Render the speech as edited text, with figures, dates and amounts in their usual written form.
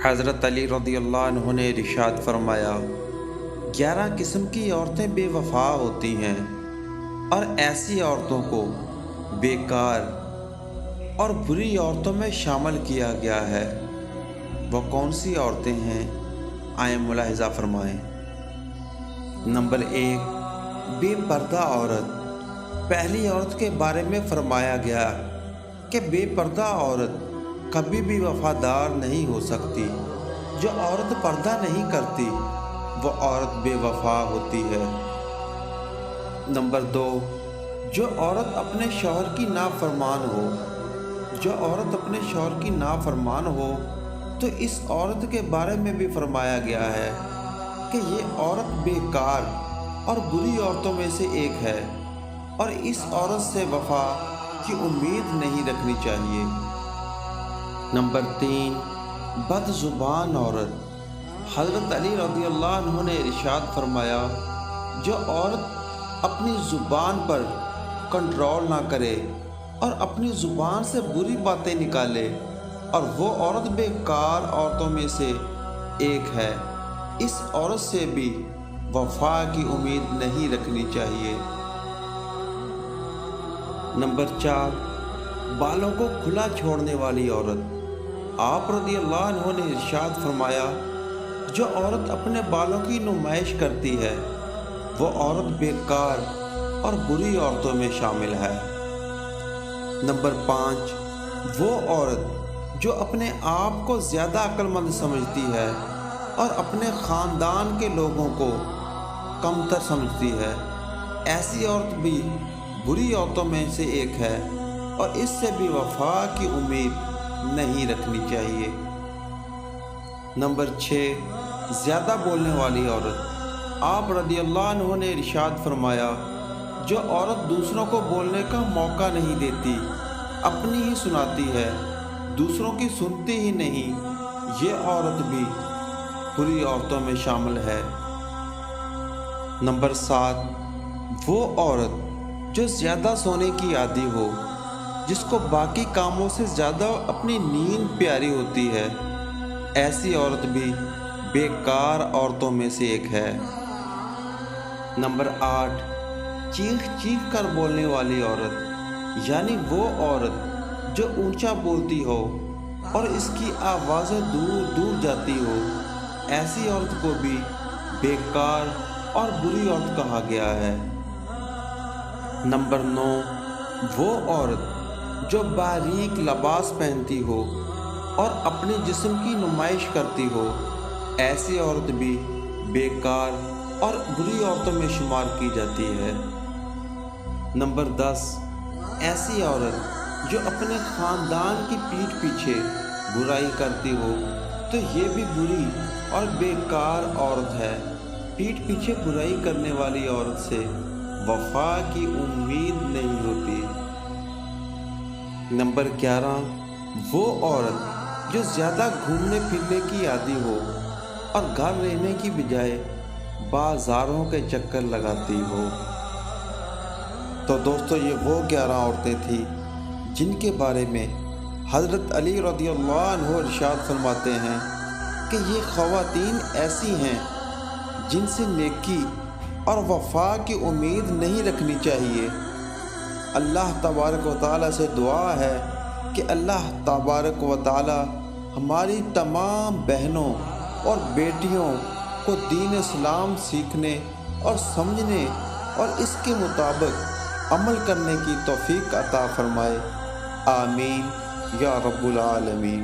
حضرت علی رضی اللہ عنہ نے ارشاد فرمایا، 11 قسم کی عورتیں بے وفا ہوتی ہیں اور ایسی عورتوں کو بیکار اور بری عورتوں میں شامل کیا گیا ہے۔ وہ کون سی عورتیں ہیں؟ آئیں ملاحظہ فرمائیں۔ نمبر 1، بے پردہ عورت۔ پہلی عورت کے بارے میں فرمایا گیا کہ بے پردہ عورت کبھی بھی وفادار نہیں ہو سکتی۔ جو عورت پردہ نہیں کرتی وہ عورت بے وفا ہوتی ہے۔ نمبر 2، جو عورت اپنے شوہر کی نافرمان ہو۔ جو عورت اپنے شوہر کی نافرمان ہو تو اس عورت کے بارے میں بھی فرمایا گیا ہے کہ یہ عورت بیکار اور بری عورتوں میں سے ایک ہے اور اس عورت سے وفا کی امید نہیں رکھنی چاہیے۔ نمبر 3، بد زبان عورت۔ حضرت علی رضی اللہ عنہ نے ارشاد فرمایا، جو عورت اپنی زبان پر کنٹرول نہ کرے اور اپنی زبان سے بری باتیں نکالے اور وہ عورت بیکار عورتوں میں سے ایک ہے، اس عورت سے بھی وفا کی امید نہیں رکھنی چاہیے۔ نمبر 4، بالوں کو کھلا چھوڑنے والی عورت۔ آپ رضی اللہ عنہ نے ارشاد فرمایا، جو عورت اپنے بالوں کی نمائش کرتی ہے وہ عورت بیکار اور بری عورتوں میں شامل ہے۔ نمبر 5، وہ عورت جو اپنے آپ کو زیادہ عقل مند سمجھتی ہے اور اپنے خاندان کے لوگوں کو کمتر سمجھتی ہے، ایسی عورت بھی بری عورتوں میں سے ایک ہے اور اس سے بھی وفا کی امید نہیں رکھنی چاہیے۔ نمبر 6، زیادہ بولنے والی عورت۔ آپ رضی اللہ عنہ نے ارشاد فرمایا، جو عورت دوسروں کو بولنے کا موقع نہیں دیتی، اپنی ہی سناتی ہے، دوسروں کی سنتی ہی نہیں، یہ عورت بھی بری عورتوں میں شامل ہے۔ نمبر 7، وہ عورت جو زیادہ سونے کی عادی ہو، جس کو باقی کاموں سے زیادہ اپنی نیند پیاری ہوتی ہے، ایسی عورت بھی بیکار عورتوں میں سے ایک ہے۔ نمبر 8، چیخ چیخ کر بولنے والی عورت، یعنی وہ عورت جو اونچا بولتی ہو اور اس کی آوازیں دور دور جاتی ہو، ایسی عورت کو بھی بیکار اور بری عورت کہا گیا ہے۔ نمبر 9، وہ عورت جو باریک لباس پہنتی ہو اور اپنے جسم کی نمائش کرتی ہو، ایسی عورت بھی بیکار اور بری عورتوں میں شمار کی جاتی ہے۔ نمبر 10، ایسی عورت جو اپنے خاندان کی پیٹھ پیچھے برائی کرتی ہو تو یہ بھی بری اور بیکار عورت ہے۔ پیٹھ پیچھے برائی کرنے والی عورت سے وفا کی امید نہیں ہوتی۔ نمبر 11، وہ عورت جو زیادہ گھومنے پھرنے کی عادی ہو اور گھر رہنے کی بجائے بازاروں کے چکر لگاتی ہو۔ تو دوستو، یہ وہ 11 عورتیں تھیں جن کے بارے میں حضرت علی رضی اللہ عنہ ارشاد فرماتے ہیں کہ یہ خواتین ایسی ہیں جن سے نیکی اور وفا کی امید نہیں رکھنی چاہیے۔ اللہ تبارک و تعالیٰ سے دعا ہے کہ اللہ تبارک و تعالیٰ ہماری تمام بہنوں اور بیٹیوں کو دین اسلام سیکھنے اور سمجھنے اور اس کے مطابق عمل کرنے کی توفیق عطا فرمائے۔ آمین یا رب العالمین۔